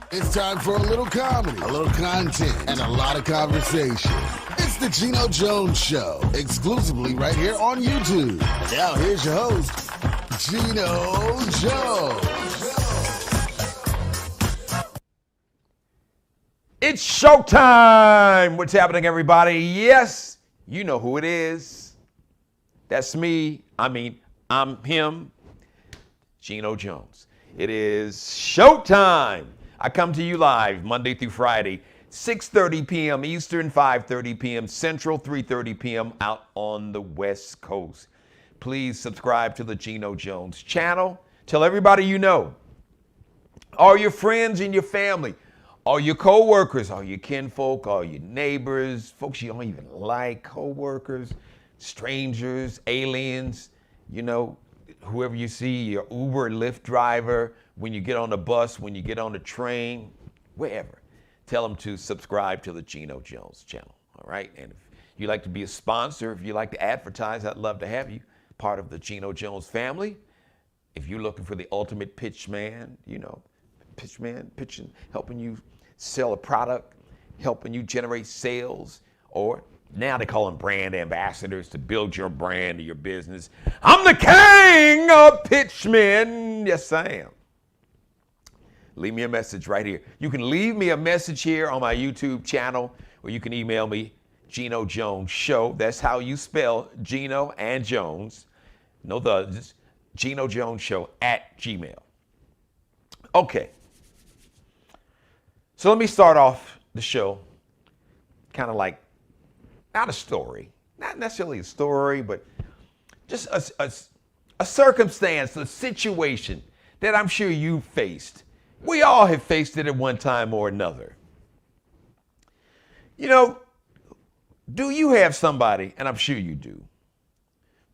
It's time for a little comedy, a little content, and a lot of conversation. It's the Geno Jones Show, exclusively right here on YouTube. And now here's your host, Geno Jones. It's showtime! What's happening, everybody? Yes, you know who it is. That's me. I'm him, Geno Jones. It is showtime. I come to you live Monday through Friday, 6:30 p.m. Eastern, 5:30 p.m. Central, 3:30 p.m. out on the West Coast. Please subscribe to the Geno Jones channel. Tell everybody you know, all your friends and your family, all your co-workers, all your kinfolk, all your neighbors, folks you don't even like, co-workers, strangers, aliens, you know, whoever you see, your Uber, Lyft driver, when you get on the bus, when you get on the train, wherever. Tell them to subscribe to the Geno Jones channel, all right? And if you'd like to be a sponsor, if you like to advertise, I'd love to have you part of the Geno Jones family. If you're looking for the ultimate pitch man, you know, pitching, helping you sell a product, helping you generate sales, or now they call them brand ambassadors to build your brand or your business. I'm the king of pitchmen. Yes, I am. Leave me a message right here. You can leave me a message here on my YouTube channel, or you can email me, Geno Jones Show. That's how you spell Geno and Jones. No, just Geno Jones Show at Gmail. Okay. So let me start off the show kind of like, not a story, not necessarily a story, but just a circumstance, a situation that I'm sure you faced. We all have faced it at one time or another. You know, do you have somebody, and I'm sure you do,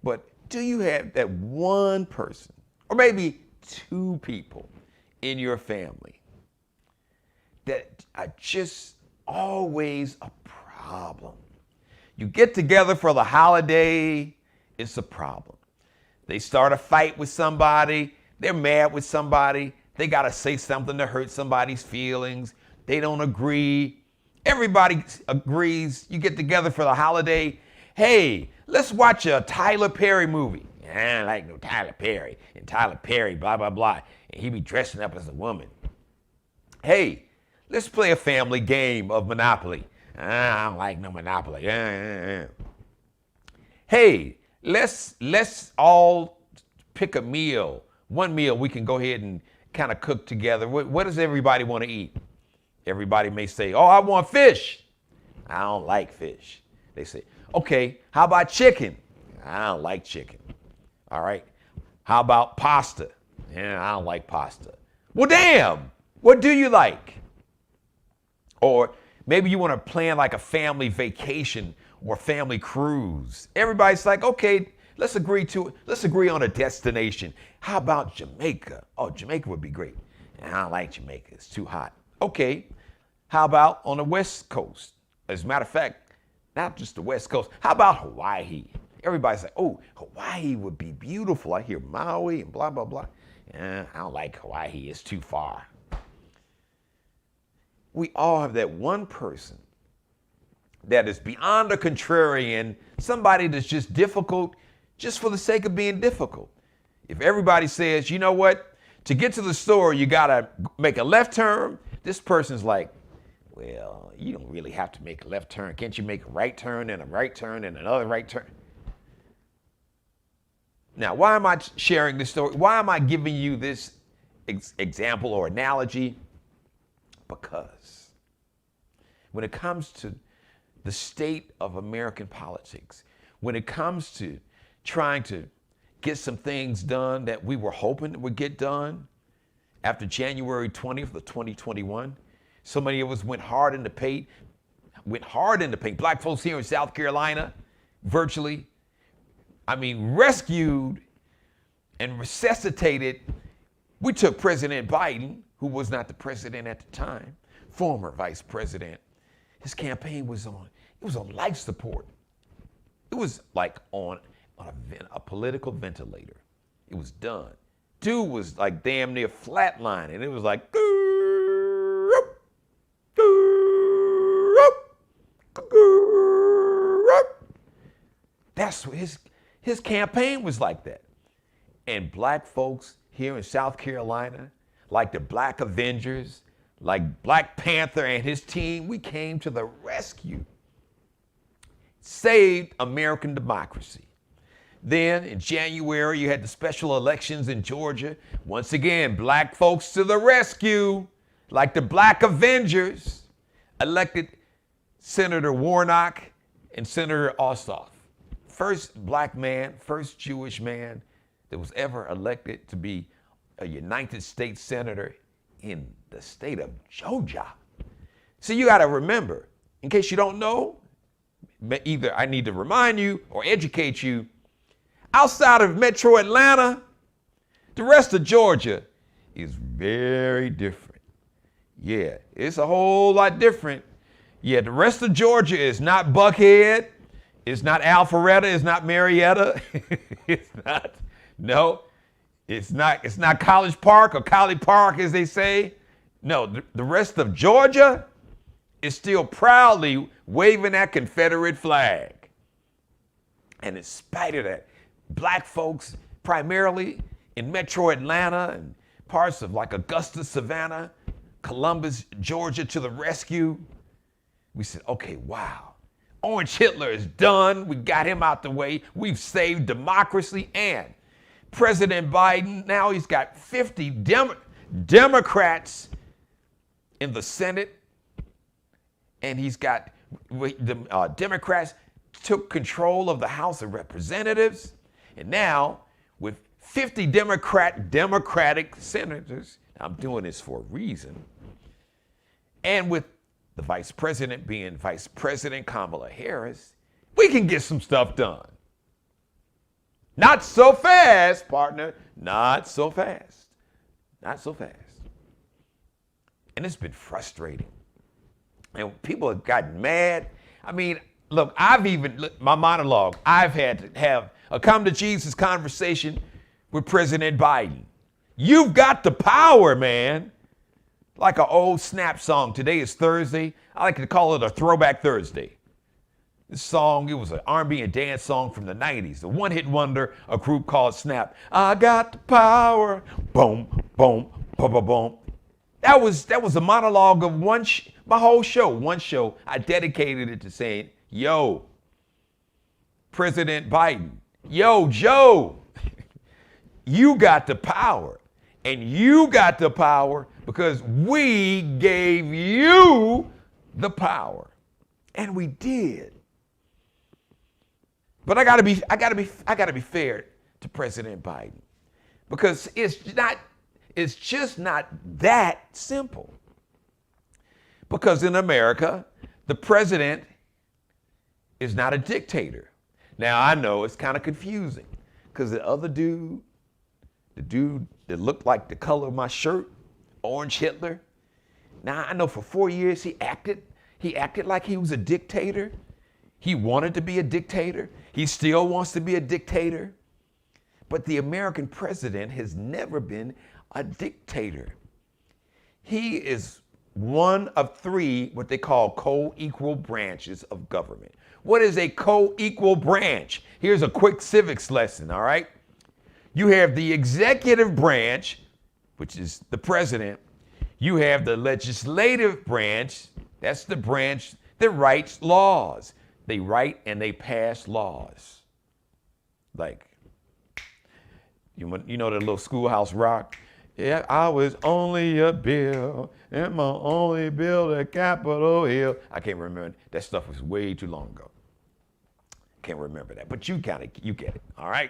but do you have that one person, or maybe two people in your family that are just always a problem? You get together for the holiday, it's a problem. They start a fight with somebody, they're mad with somebody, they gotta say something to hurt somebody's feelings, they don't agree. Everybody agrees, you get together for the holiday, hey, let's watch a Tyler Perry movie. I don't like no Tyler Perry, and Tyler Perry, blah, blah, blah, and he be dressing up as a woman. Hey, let's play a family game of Monopoly. I don't like no Monopoly. Hey, let's all pick a meal. One meal we can go ahead and kind of cook together. What does everybody want to eat? Everybody may say, oh, I want fish. I don't like fish. They say, okay, how about chicken? I don't like chicken. All right. How about pasta? Yeah, I don't like pasta. Well, damn, what do you like? Or maybe you want to plan like a family vacation or family cruise. Everybody's like, okay, let's agree on a destination. How about Jamaica? Oh, Jamaica would be great. I don't like Jamaica, it's too hot. Okay, how about on the West Coast? As a matter of fact, not just the West Coast, how about Hawaii? Everybody's like, oh, Hawaii would be beautiful. I hear Maui and blah, blah, blah. I don't like Hawaii, it's too far. We all have that one person that is beyond a contrarian, somebody that's just difficult just for the sake of being difficult. If everybody says, you know what, to get to the store, you gotta make a left turn, this person's like, well, you don't really have to make a left turn. Can't you make a right turn and a right turn and another right turn? Now, why am I sharing this story? Why am I giving you this example or analogy? Because when it comes to the state of American politics, when it comes to trying to get some things done that we were hoping would get done after January 20th of 2021, so many of us went hard in the paint. Black folks here in South Carolina, virtually, rescued and resuscitated. We took President Biden, who was not the president at the time, former vice president. His campaign was on life support. It was like on a political ventilator. It was done. Dude was like damn near flatline, and it was like, That's what his campaign was like that. And black folks here in South Carolina, like the Black Avengers, like Black Panther and his team, we came to the rescue. Saved American democracy. Then in January, you had the special elections in Georgia. Once again, black folks to the rescue, like the Black Avengers, elected Senator Warnock and Senator Ossoff. First black man, first Jewish man that was ever elected to be a United States Senator in the state of Georgia. So you got to remember, in case you don't know, either I need to remind you or educate you, outside of Metro Atlanta, the rest of Georgia is very different. Yeah, it's a whole lot different. Yeah, the rest of Georgia is not Buckhead, it's not Alpharetta, it's not Marietta, it's not College Park or College Park as they say. No, the rest of Georgia is still proudly waving that Confederate flag. And in spite of that, black folks, primarily in Metro Atlanta and parts of like Augusta, Savannah, Columbus, Georgia, to the rescue. We said, okay, wow. Orange Hitler is done. We got him out the way. We've saved democracy. And President Biden, now he's got 50 Democrats in the Senate. And he's got, the Democrats took control of the House of Representatives. And now, with 50 Democratic senators, I'm doing this for a reason, and with the vice president being Vice President Kamala Harris, we can get some stuff done. Not so fast, partner. Not so fast. Not so fast. And it's been frustrating. And people have gotten mad. I mean, look, my monologue, I've had to have a come to Jesus conversation with President Biden. You've got the power, man. Like an old Snap song. Today is Thursday. I like to call it a Throwback Thursday. This song, it was an R&B and dance song from the 90s. The one-hit wonder, a group called Snap. I got the power. Boom, boom, boom, boom, boom. That was a monologue of my whole show. One show, I dedicated it to saying, yo, President Biden, yo, Joe, you got the power. And you got the power because we gave you the power. And we did. But I gotta be fair to President Biden. Because it's just not that simple. Because in America, the president is not a dictator. Now I know it's kind of confusing because the other dude, the dude that looked like the color of my shirt, Orange Hitler. Now I know for 4 years he acted like he was a dictator. He wanted to be a dictator. He still wants to be a dictator. But the American president has never been a dictator. He is one of three what they call co-equal branches of government. What is a co-equal branch? Here's a quick civics lesson, all right? You have the executive branch, which is the president. You have the legislative branch. That's the branch that writes laws. They write and they pass laws. Like, you know that little Schoolhouse Rock? Yeah, I was only a bill, and my only bill at Capitol Hill. I can't remember. That stuff was way too long ago. Can't remember that, but you get it, all right?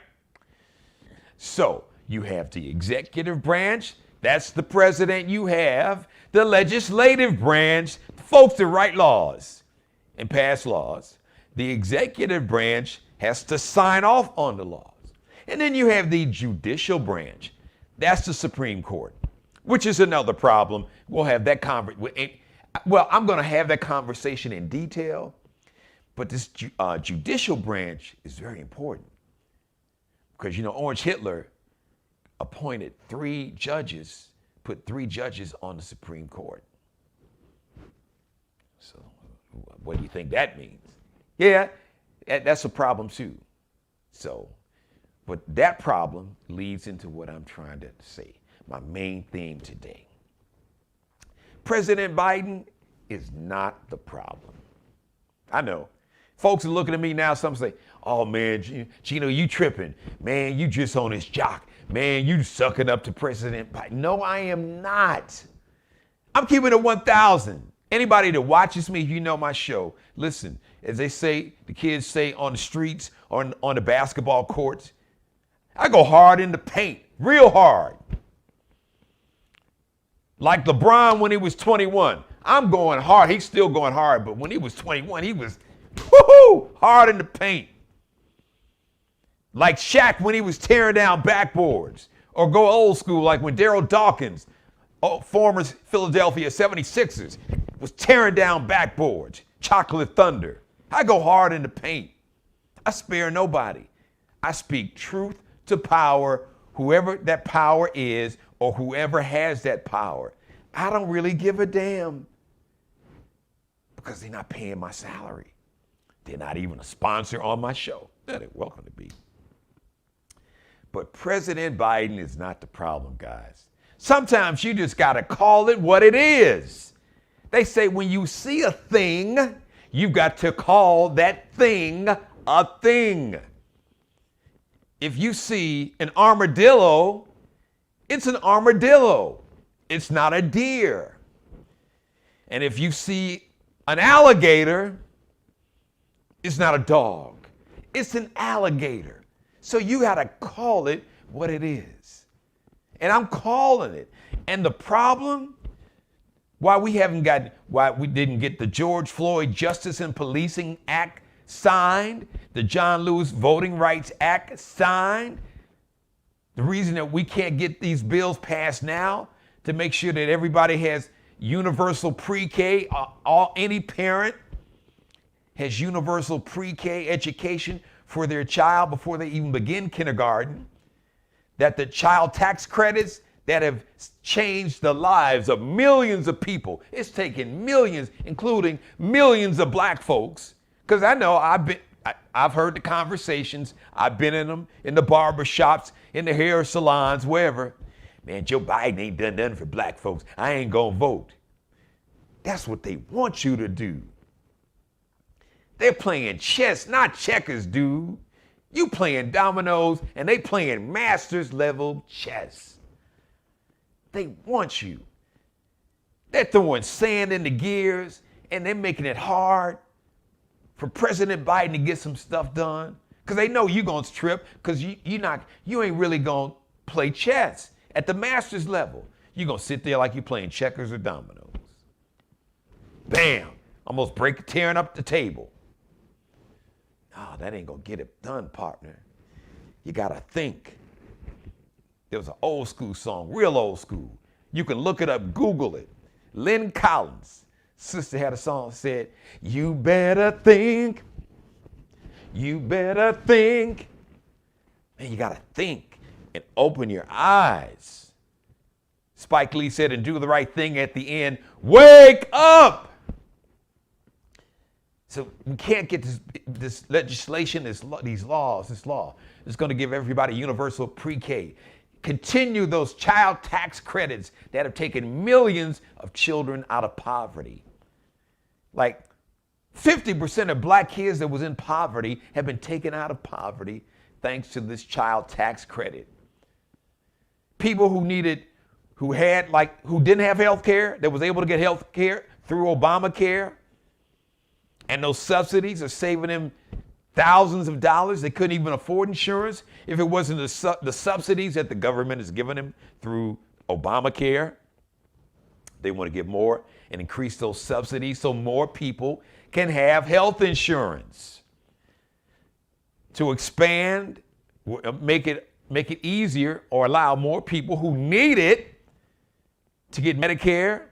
So you have the executive branch, that's the president. You have the legislative branch, folks that write laws and pass laws. The executive branch has to sign off on the laws. And then you have the judicial branch. That's the Supreme Court, which is another problem. We'll have that I'm going to have that conversation in detail, but this judicial branch is very important because, Orange Hitler appointed put 3 judges on the Supreme Court. So what do you think that means? Yeah, that's a problem too. So, but that problem leads into what I'm trying to say, my main theme today. President Biden is not the problem. I know. Folks are looking at me now, some say, oh man, Geno, you tripping. Man, you just on his jock. Man, you sucking up to President Biden. No, I am not. I'm keeping it 1,000. Anybody that watches me, you know my show. Listen, as they say, the kids say on the streets or on the basketball courts, I go hard in the paint, real hard. Like LeBron when he was 21. I'm going hard. He's still going hard, but when he was 21, he was hard in the paint. Like Shaq when he was tearing down backboards. Or go old school like when Daryl Dawkins, former Philadelphia 76ers, was tearing down backboards. Chocolate Thunder. I go hard in the paint. I spare nobody. I speak truth to power, whoever that power is or whoever has that power. I don't really give a damn because they're not paying my salary. They're not even a sponsor on my show. They're welcome to be. But President Biden is not the problem, guys. Sometimes you just got to call it what it is. They say when you see a thing, you've got to call that thing a thing. If you see an armadillo, it's an armadillo. It's not a deer. And if you see an alligator, it's not a dog. It's an alligator. So you got to call it what it is. And I'm calling it. And the problem, why we didn't get the George Floyd Justice and Policing Act signed, the John Lewis Voting Rights Act signed, the reason that we can't get these bills passed now to make sure that everybody has universal pre-K, any parent has universal pre-K education for their child before they even begin kindergarten, that the child tax credits that have changed the lives of millions of people, it's taken millions, including millions of black folks, because I know I've heard the conversations, I've been in them, in the barber shops, in the hair salons, wherever. Man, Joe Biden ain't done nothing for black folks. I ain't gonna vote. That's what they want you to do. They're playing chess, not checkers, dude. You playing dominoes and they playing masters level chess. They want you. They're throwing sand in the gears and they're making it hard for President Biden to get some stuff done. Because they know you're gonna trip because you ain't really gonna play chess at the masters level. You're gonna sit there like you're playing checkers or dominoes. Bam! Almost tearing up the table. Oh, that ain't gonna get it done, partner. You gotta think. There was an old school song, real old school. You can look it up, Google it. Lynn Collins, sister had a song that said, you better think, you better think. Man, you gotta think and open your eyes. Spike Lee said, and do the right thing at the end, wake up! So we can't get this legislation, this law is going to give everybody universal pre-K. Continue those child tax credits that have taken millions of children out of poverty. Like 50% of black kids that was in poverty have been taken out of poverty thanks to this child tax credit. People who didn't have health care, that was able to get health care through Obamacare, and those subsidies are saving them thousands of dollars. They couldn't even afford insurance if it wasn't the subsidies that the government is giving them through Obamacare. They want to give more and increase those subsidies so more people can have health insurance. To expand, make it easier or allow more people who need it to get Medicare,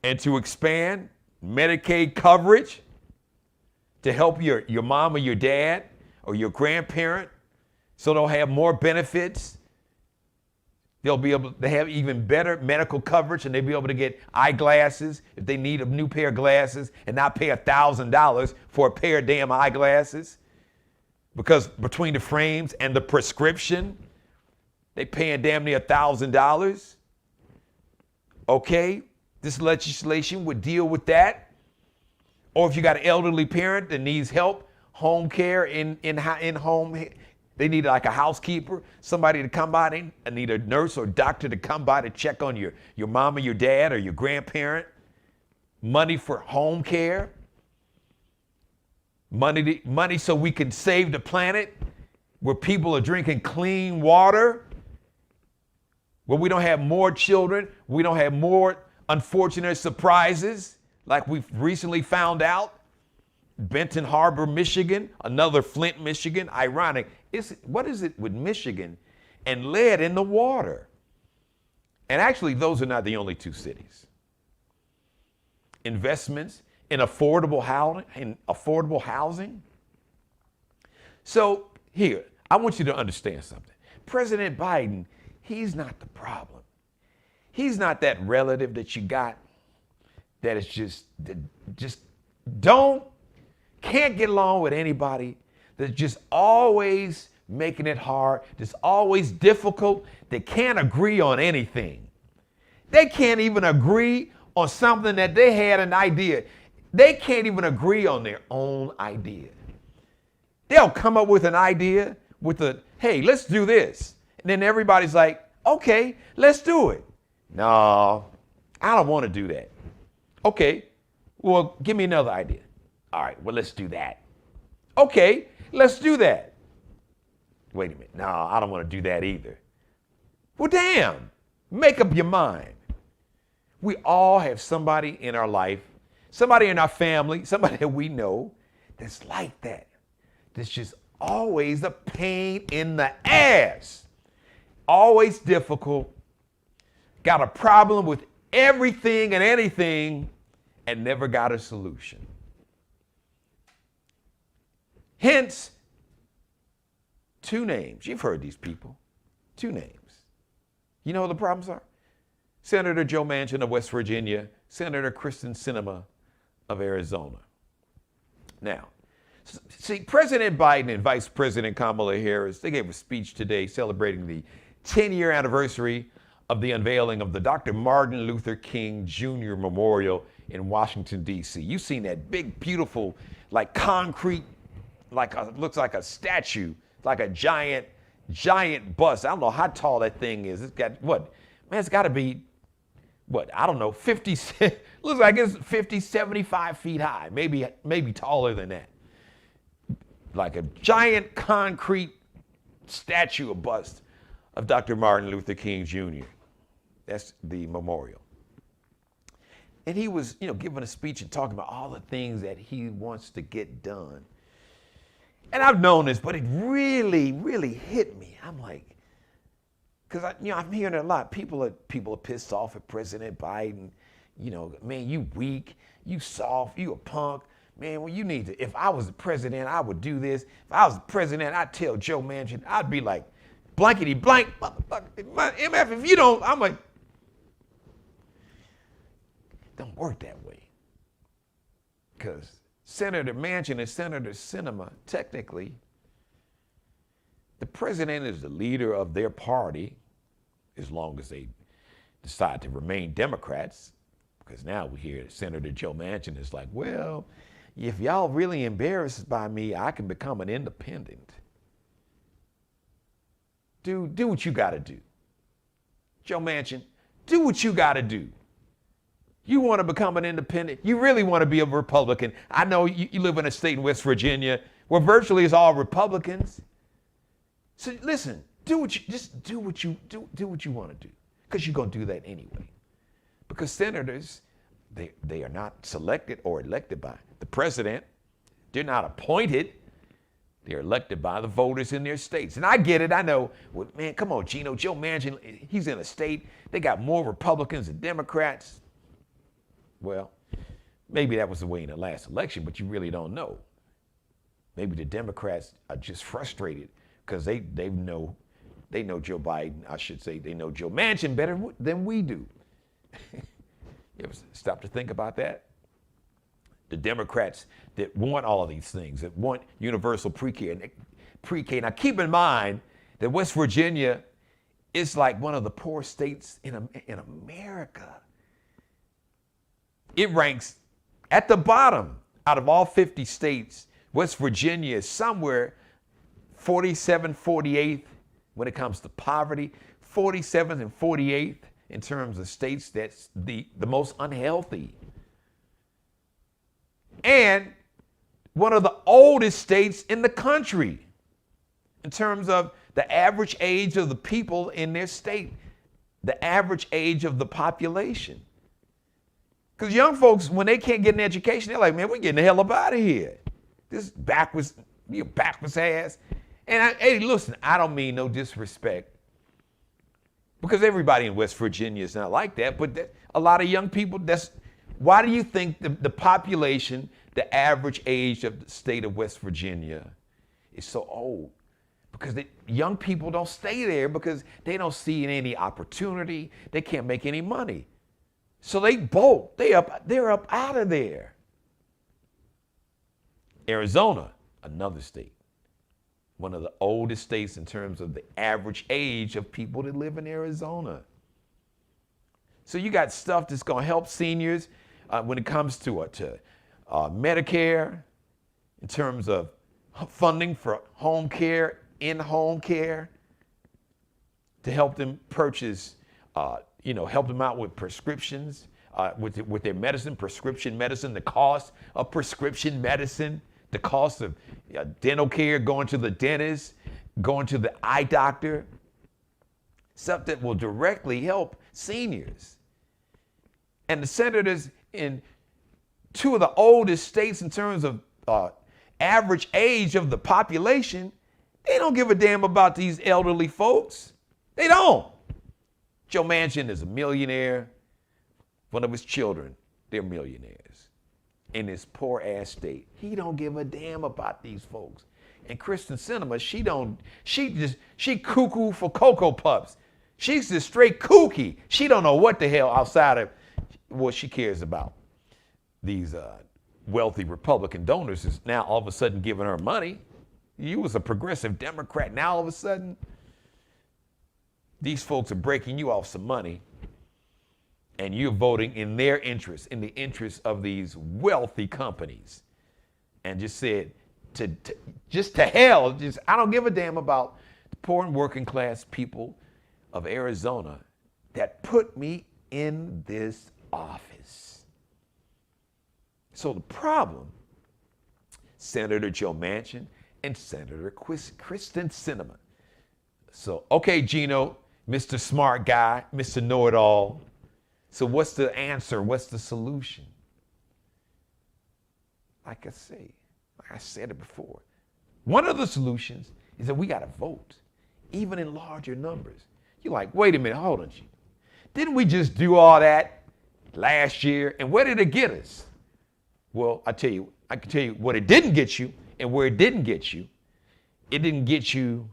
and to expand Medicaid coverage to help your mom or your dad or your grandparent so they'll have more benefits. They'll be able to have even better medical coverage, and they'll be able to get eyeglasses if they need a new pair of glasses and not pay $1,000 for a pair of damn eyeglasses. because between the frames and the prescription, they paying damn near $1,000. Okay, this legislation would deal with that. Or if you got an elderly parent that needs help, home care in home, they need like a housekeeper, somebody to come by. They need a nurse or doctor to come by to check on your mom or your dad or your grandparent. Money for home care. Money so we can save the planet, where people are drinking clean water, where we don't have more children, we don't have more unfortunate surprises like we've recently found out. Benton Harbor, Michigan, another Flint, Michigan. Ironic. What is it with Michigan and lead in the water? And actually, those are not the only two cities. Investments in affordable housing. So here, I want you to understand something. President Biden, he's not the problem. He's not that relative that you got that is just can't get along with anybody, that's just always making it hard, that's always difficult, they can't agree on anything. They can't even agree on something that they had an idea. They can't even agree on their own idea. They'll come up with an idea hey, let's do this. And then everybody's like, okay, let's do it. No, I don't want to do that. Okay, well, give me another idea. All right, well, let's do that. Okay, let's do that. Wait a minute. No, I don't want to do that either. Well, damn, make up your mind. We all have somebody in our life, somebody in our family, somebody that we know that's like that. That's just always a pain in the ass. Always difficult. Got a problem with everything and anything and never got a solution. Hence, two names. You've heard these people. Two names. You know what the problems are? Senator Joe Manchin of West Virginia, Senator Manchin Sinema of Arizona. Now, see, President Biden and Vice President Kamala Harris, they gave a speech today celebrating the 10-year anniversary of the unveiling of the Dr. Martin Luther King Jr. Memorial in Washington, D.C. You've seen that big, beautiful, like concrete, looks like a statue, like a giant bust. I don't know how tall that thing is. It's got, what? Man, it's got to be, I don't know, 50, looks like it's 50, 75 feet high, maybe taller than that. Like a giant concrete statue or bust of Dr. Martin Luther King Jr. That's the memorial. And he was, giving a speech and talking about all the things that he wants to get done. And I've known this, but it really, really hit me. I'm like, because I'm hearing it a lot. People are pissed off at President Biden. Man, you weak, you soft, you a punk. Man, well, you need to, if I was the president, I would do this. If I was the president, I'd tell Joe Manchin, I'd be like, blankety blank, motherfucker, MF, if you don't, I'm like, it don't work that way. Because Senator Manchin and Senator Sinema, technically, the president is the leader of their party, as long as they decide to remain Democrats. Because now we hear Senator Joe Manchin is like, well, if y'all really embarrassed by me, I can become an independent. Dude, do what you got to do. Joe Manchin, do what you got to do. You want to become an independent? You really want to be a Republican? I know you live in a state in West Virginia where virtually it's all Republicans. So listen, do what you want to do, because you're going to do that anyway. Because senators, they are not selected or elected by the president. They're not appointed. They're elected by the voters in their states. And I get it. I know. Well, man, come on, Geno. Joe Manchin, he's in a state. They got more Republicans than Democrats. Well, maybe that was the way in the last election, but you really don't know. Maybe the Democrats are just frustrated because they know Joe Biden. I should say they know Joe Manchin better than we do. You ever stop to think about that? The Democrats that want all of these things, that want universal pre-care, and pre-K. Now keep in mind that West Virginia is like one of the poor states in America. It ranks at the bottom out of all 50 states. West Virginia is somewhere 47th, 48th when it comes to poverty, 47th and 48th in terms of states that's the most unhealthy. And one of the oldest states in the country in terms of the average age of the people in their state, the average age of the population. Because young folks, when they can't get an education, they're like, man, we're getting the hell up out of here. This backwards ass. And hey, listen, I don't mean no disrespect, because everybody in West Virginia is not like that, but a lot of young people, why do you think the population, the average age of the state of West Virginia is so old? Because young people don't stay there because they don't see any opportunity. They can't make any money. So they bolt. They're up out of there. Arizona, another state. One of the oldest states in terms of the average age of people that live in Arizona. So you got stuff that's going to help seniors when it comes to Medicare, in terms of funding for home care, in-home care, to help them purchase, help them out with prescriptions, with their medicine, prescription medicine, the cost of prescription medicine, the cost of dental care, going to the dentist, going to the eye doctor, stuff that will directly help seniors. And the senators in two of the oldest states in terms of average age of the population, they don't give a damn about these elderly folks. They don't. Joe Manchin is a millionaire. One of his children, they're millionaires in this poor ass state. He don't give a damn about these folks. And Manchin Sinema, she cuckoo for Cocoa Puffs. She's just straight kooky. She don't know what the hell outside of what she cares about. These wealthy Republican donors is now all of a sudden giving her money. You was a progressive Democrat. Now all of a sudden, these folks are breaking you off some money, and you're voting in their interest, in the interest of these wealthy companies. And just said, to hell, I don't give a damn about the poor and working class people of Arizona that put me in this office. So the problem, Senator Joe Manchin and Senator Manchin Sinema. So, okay, Geno, Mr. Smart Guy, Mr. Know-It-All. So what's the answer? What's the solution? Like I said it before, one of the solutions is that we got to vote, even in larger numbers. You're like, wait a minute, hold on, Geno. Didn't we just do all that last year? And where did it get us? Well, I can tell you what it didn't get you and where it didn't get you. It didn't get you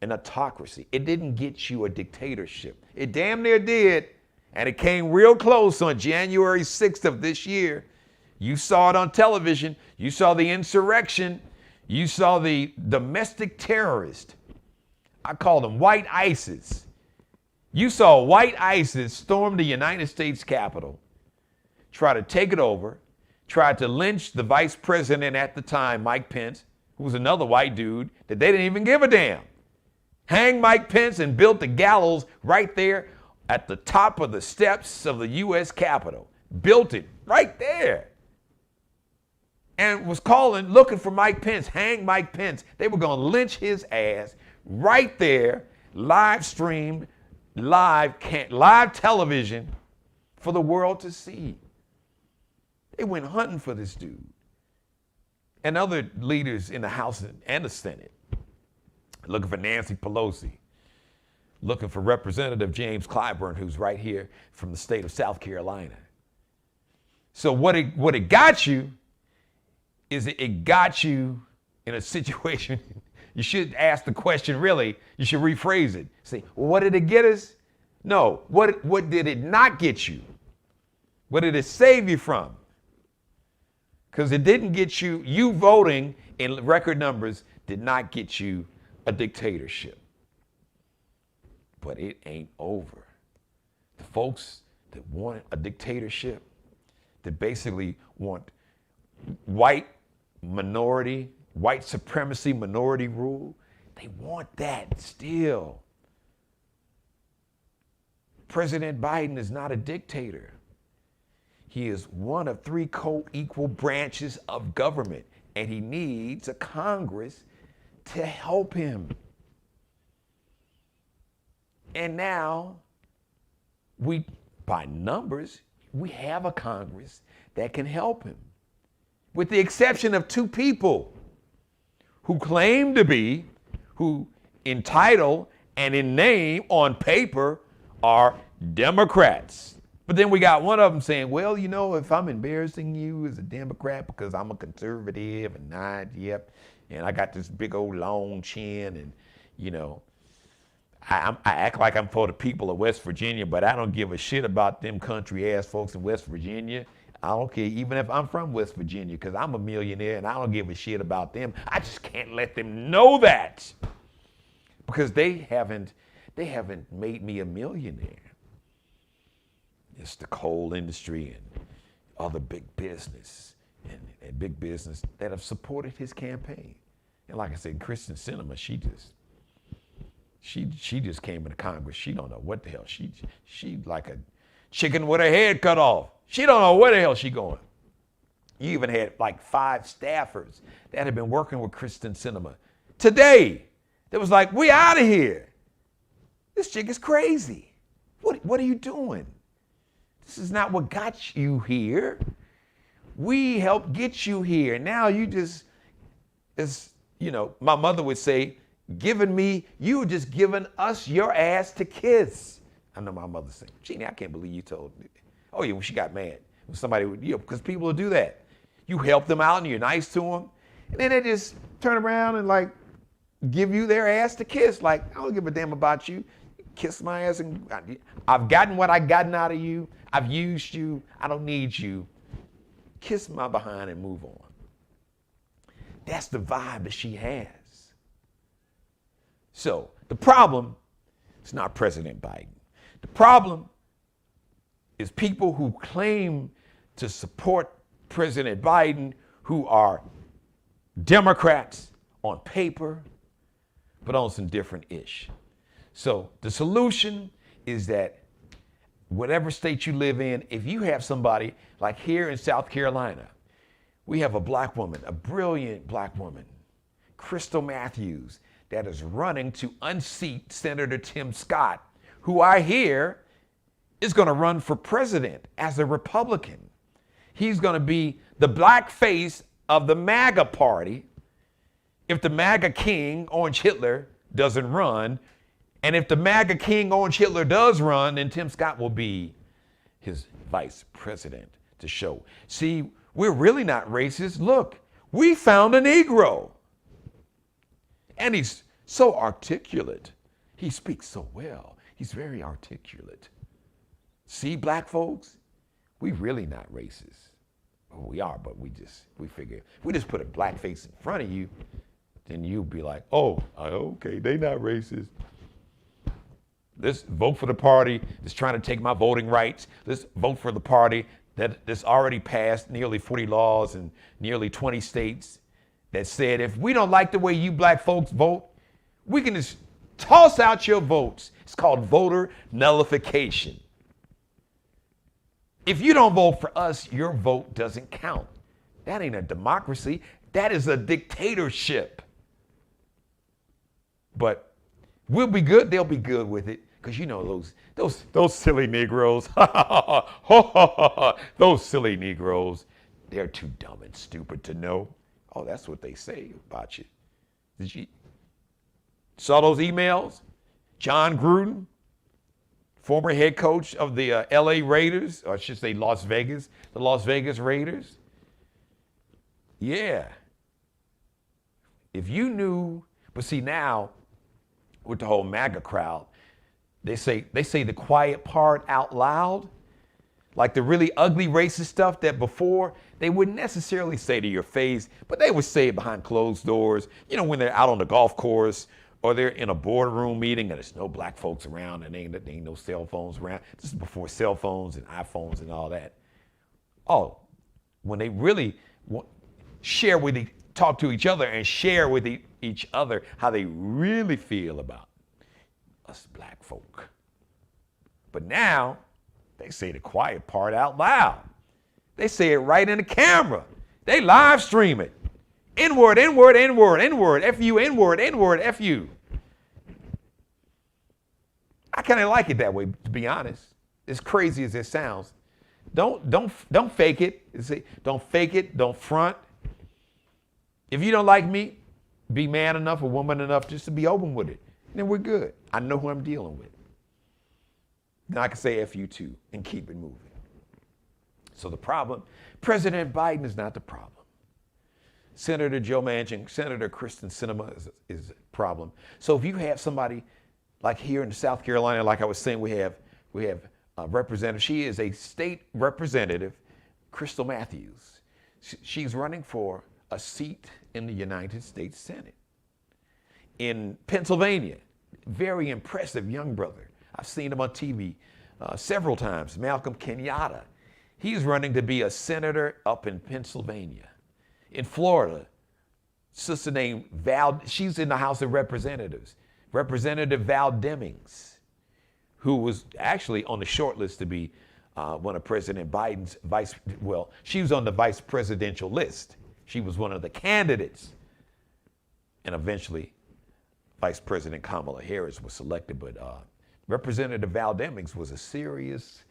an autocracy. It didn't get you a dictatorship. It damn near did, and it came real close on January 6th of this year. You saw it on television. You saw the insurrection. You saw the domestic terrorist. I call them white ISIS. You saw white ISIS storm the United States Capitol, try to take it over, tried to lynch the vice president at the time, Mike Pence, who was another white dude that they didn't even give a damn. Hanged Mike Pence and built the gallows right there at the top of the steps of the U.S. Capitol. Built it right there. And was looking for Mike Pence, hang Mike Pence. They were going to lynch his ass right there, live streamed, live television for the world to see. They went hunting for this dude. And other leaders in the House and the Senate, looking for Nancy Pelosi, looking for Representative James Clyburn, who's right here from the state of South Carolina. So what it got you is it got you in a situation. You should ask the question, really, you should rephrase it. Say, well, what did it get us? No, what did it not get you? What did it save you from? Because it didn't get you voting in record numbers did not get you a dictatorship. But it ain't over. The folks that want a dictatorship, that basically want white supremacy, minority rule, they want that still. President Biden is not a dictator. He is one of three co-equal branches of government, and he needs a Congress to help him. And now, by numbers, we have a Congress that can help him, with the exception of two people who claim to be, who in title and in name on paper are Democrats. But then we got one of them saying, well, you know, if I'm embarrassing you as a Democrat because I'm a conservative and and I got this big old long chin and, you know, I act like I'm for the people of West Virginia, but I don't give a shit about them country ass folks in West Virginia. I don't care, even if I'm from West Virginia, because I'm a millionaire and I don't give a shit about them. I just can't let them know that because they haven't made me a millionaire. It's the coal industry and other big business and big business that have supported his campaign. And like I said, Manchin Sinema, she just came into Congress. She don't know what the hell. She like a chicken with her head cut off. She don't know where the hell she going. You even had like 5 staffers that had been working with Manchin Sinema today. That was like, we out of here. This chick is crazy. What are you doing? This is not what got you here. We helped get you here. Now you just, you know, my mother would say, you were just giving us your ass to kiss. I know my mother said, Jeannie, I can't believe you told me. Oh yeah, when she got mad. When somebody would, you know, because people will do that. You help them out and you're nice to them. And then they just turn around and like give you their ass to kiss. Like, I don't give a damn about you. Kiss my ass and I've gotten what I've gotten out of you. I've used you. I don't need you. Kiss my behind and move on. That's the vibe that she has. So the problem is not President Biden. The problem is people who claim to support President Biden who are Democrats on paper, but on some different ish. So the solution is that whatever state you live in, if you have somebody like here in South Carolina, we have a black woman, a brilliant black woman, Crystal Matthews, that is running to unseat Senator Tim Scott, who I hear is going to run for president as a Republican. He's going to be the black face of the MAGA party if the MAGA king, Orange Hitler, doesn't run. And if the MAGA king, Orange Hitler, does run, then Tim Scott will be his vice president to show. See, we're really not racist. Look, we found a Negro. And he's so articulate. He speaks so well. He's very articulate. See, black folks, we really not racist. Well, we are, but we figure if we just put a black face in front of you, then you'll be like, oh, okay, they not racist. Let's vote for the party that's trying to take my voting rights. Let's vote for the party that's already passed nearly 40 laws in nearly 20 states that said if we don't like the way you black folks vote, we can just toss out your votes. It's called voter nullification. If you don't vote for us, your vote doesn't count. That ain't a democracy. That is a dictatorship. But we'll be good. They'll be good with it. Because you know those silly Negroes, those silly Negroes, they're too dumb and stupid to know. Oh, that's what they say about you. Did you saw those emails? John Gruden, former head coach of the LA Raiders, or I should say Las Vegas, the Las Vegas Raiders. Yeah. If you knew, but see now, with the whole MAGA crowd, they say the quiet part out loud. Like the really ugly racist stuff that before they wouldn't necessarily say to your face, but they would say it behind closed doors. You know, when they're out on the golf course or they're in a boardroom meeting and there's no black folks around and there ain't no cell phones around. This is before cell phones and iPhones and all that. Oh, when they really talk to each other and share with each other how they really feel about us black folk. But now, they say the quiet part out loud. They say it right in the camera. They live stream it. N-word, N-word, N-word, N-word, F-U, N-word, N-word, F-U. I kind of like it that way, to be honest. As crazy as it sounds. Don't fake it. Don't fake it. Don't front. If you don't like me, be man enough or woman enough just to be open with it. Then we're good. I know who I'm dealing with. Then I can say F you too and keep it moving. So the problem, President Biden is not the problem. Senator Joe Manchin, Senator Manchin Sinema is a problem. So if you have somebody like here in South Carolina, like I was saying, we have a representative. She is a state representative, Crystal Matthews. She's running for a seat in the United States Senate. In Pennsylvania, very impressive young brother. I've seen him on TV several times, Malcolm Kenyatta. He's running to be a senator up in Pennsylvania. In Florida, sister named Val, she's in the House of Representatives. Representative Val Demings, who was actually on the short list to be one of President Biden's she was on the vice presidential list. She was one of the candidates. And eventually, Vice President Kamala Harris was selected, but Representative Val Demings was a serious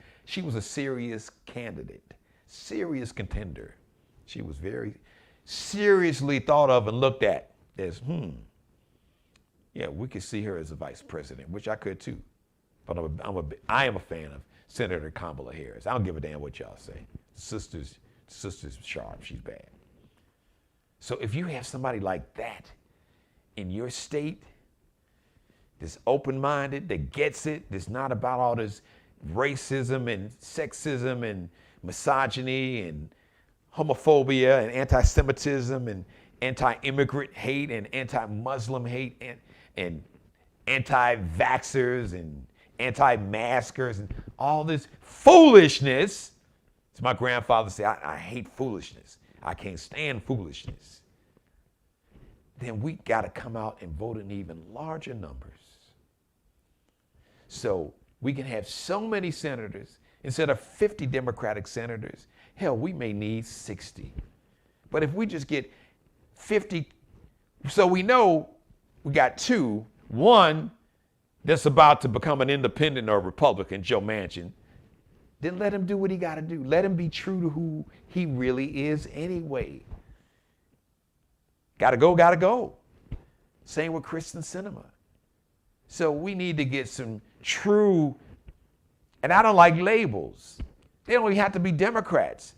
candidate, serious contender. She was very seriously thought of and looked at as, yeah, we could see her as a vice president, which I could too. But I am a fan of Senator Kamala Harris. I don't give a damn what y'all say. Sister's sharp, she's bad. So if you have somebody like that in your state, that's open-minded, that gets it, that's not about all this racism and sexism and misogyny and homophobia and anti-Semitism and anti-immigrant hate and anti-Muslim hate and anti-vaxxers and anti-maskers and all this foolishness. As my grandfather said, I hate foolishness. I can't stand foolishness. Then we got to come out and vote in even larger numbers. So we can have so many senators. Instead of 50 Democratic senators, hell, we may need 60. But if we just get 50, so we know we got two. One that's about to become an independent or Republican, Joe Manchin, then let him do what he got to do. Let him be true to who he really is anyway. Gotta go. Same with Manchin Sinema. So we need to get some true, and I don't like labels. They don't even have to be Democrats.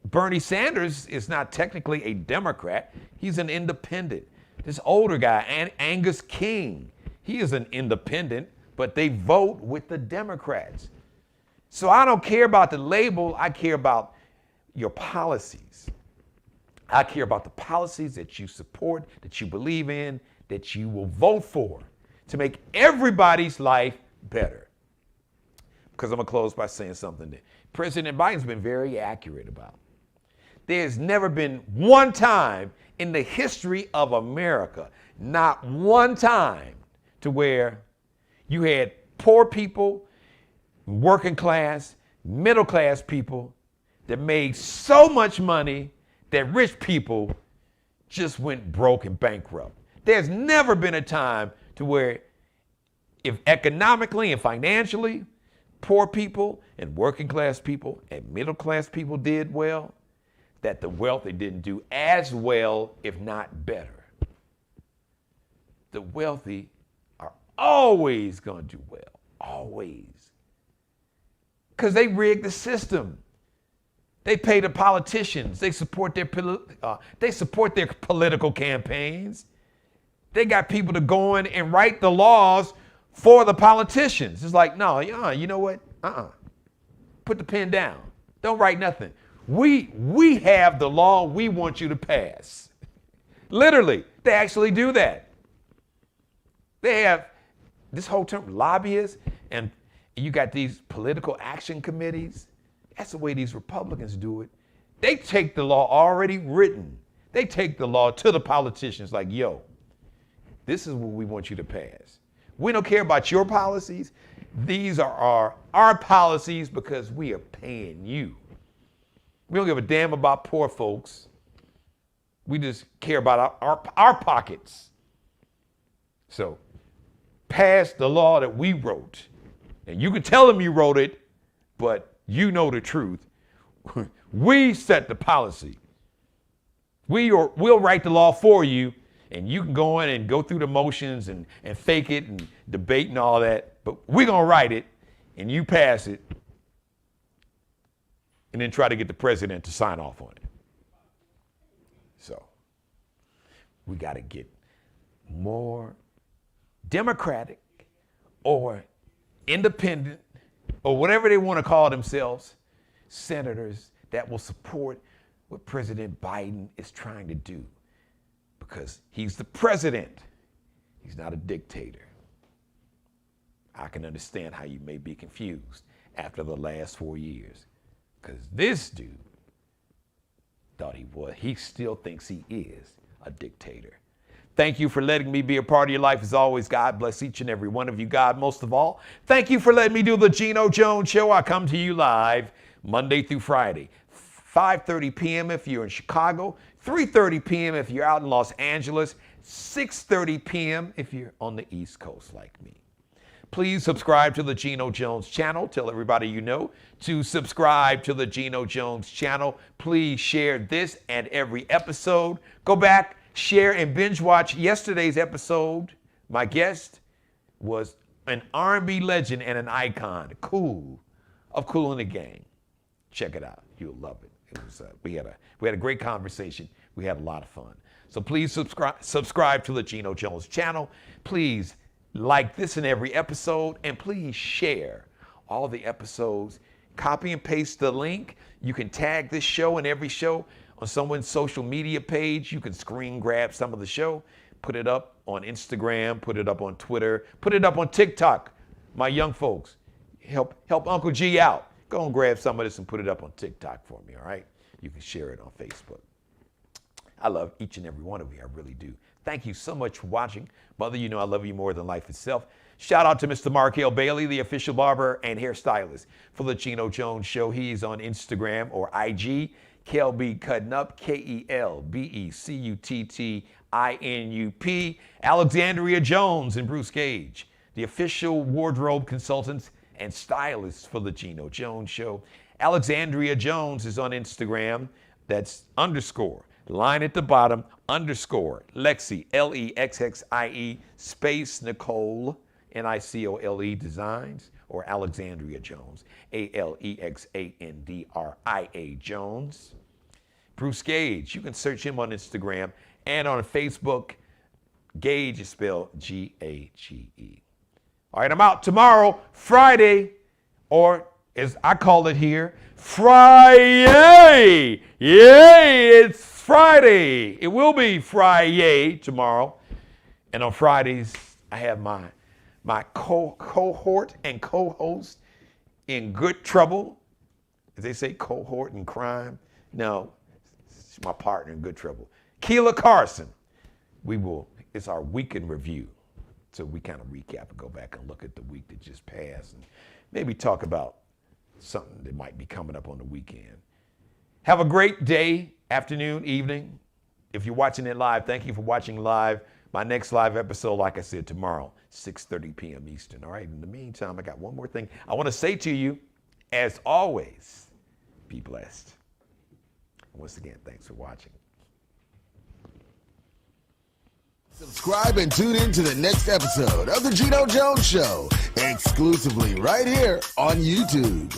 Bernie Sanders is not technically a Democrat. He's an independent. This older guy, Angus King, he is an independent, but they vote with the Democrats. So I don't care about the label. I care about your policies. I care about the policies that you support, that you believe in, that you will vote for to make everybody's life better. Because I'm going to close by saying something that President Biden's been very accurate about. There's never been one time in the history of America, not one time, to where you had poor people, working class, middle class people that made so much money that rich people just went broke and bankrupt. There's never been a time to where if economically and financially, poor people and working class people and middle class people did well, that the wealthy didn't do as well, if not better. The wealthy are always going to do well, always. Because they rigged the system. They pay the politicians. They support their political campaigns. They got people to go in and write the laws for the politicians. It's like, no, you know what? put the pen down. Don't write nothing. We have the law we want you to pass. Literally, they actually do that. They have this whole term, lobbyists, and you got these political action committees. That's the way these Republicans do it. They take the law already written. They take the law to the politicians like, yo, this is what we want you to pass. We don't care about your policies. These are our policies because we are paying you. We don't give a damn about poor folks. We just care about our pockets. So pass the law that we wrote. And you can tell them you wrote it, but you know the truth. We set the policy. We'll write the law for you, and you can go in and go through the motions and fake it and debate and all that. But we're going to write it, and you pass it, and then try to get the president to sign off on it. So we got to get more Democratic or independent or whatever they want to call themselves, senators that will support what President Biden is trying to do, because he's the president. He's not a dictator. I can understand how you may be confused after the last 4 years, because this dude thought he still thinks he is a dictator. Thank you for letting me be a part of your life. As always, God bless each and every one of you. God, most of all, thank you for letting me do the Geno Jones Show. I come to you live Monday through Friday, 5:30 p.m. if you're in Chicago, 3:30 p.m. if you're out in Los Angeles, 6:30 p.m. if you're on the East Coast like me. Please subscribe to the Geno Jones channel. Tell everybody you know to subscribe to the Geno Jones channel. Please share this and every episode. Go back, share, and binge watch yesterday's episode. My guest was an R&B legend and an icon, Kool of Kool and the Gang. Check it out. You'll love it. We had a great conversation. We had a lot of fun. So please subscribe to the Geno Jones channel. Please like this in every episode, and please share all the episodes. Copy and paste the link. You can tag this show and every show on someone's social media page. You can screen grab some of the show, put it up on Instagram, put it up on Twitter, put it up on TikTok. My young folks, help Uncle G out. Go and grab some of this and put it up on TikTok for me, all right? You can share it on Facebook. I love each and every one of you. I really do. Thank you so much for watching. Mother, you know I love you more than life itself. Shout out to Mr. Markel Bailey, the official barber and hairstylist for the Geno Jones Show. He's on Instagram or IG, KLB Cutting Up, KELBECUTTINUP. Alexandria Jones and Bruce Gage, the official wardrobe consultants and stylists for the Geno Jones Show. Alexandria Jones is on Instagram. That's _ line at the bottom, _ Lexi, LEXXIE, space Nicole, NICOLE Designs, or Alexandria Jones, ALEXANDRIA Jones. Bruce Gage, you can search him on Instagram and on Facebook. Gage is spelled Gage. All right, I'm out tomorrow, Friday, or as I call it here, Friday. Yay, it's Friday. It will be Friday tomorrow. And on Fridays, I have my cohort and co-host in good trouble. As they say, cohort in crime. No, it's my partner in good trouble. Keela Carson. It's our weekend review. So we kind of recap and go back and look at the week that just passed and maybe talk about something that might be coming up on the weekend. Have a great day, afternoon, evening. If you're watching it live, thank you for watching live. My next live episode, like I said, tomorrow, 6:30 p.m. Eastern. All right, in the meantime, I got one more thing I want to say to you. As always, be blessed. Once again, thanks for watching. Subscribe and tune in to the next episode of The Geno Jones Show, exclusively right here on YouTube.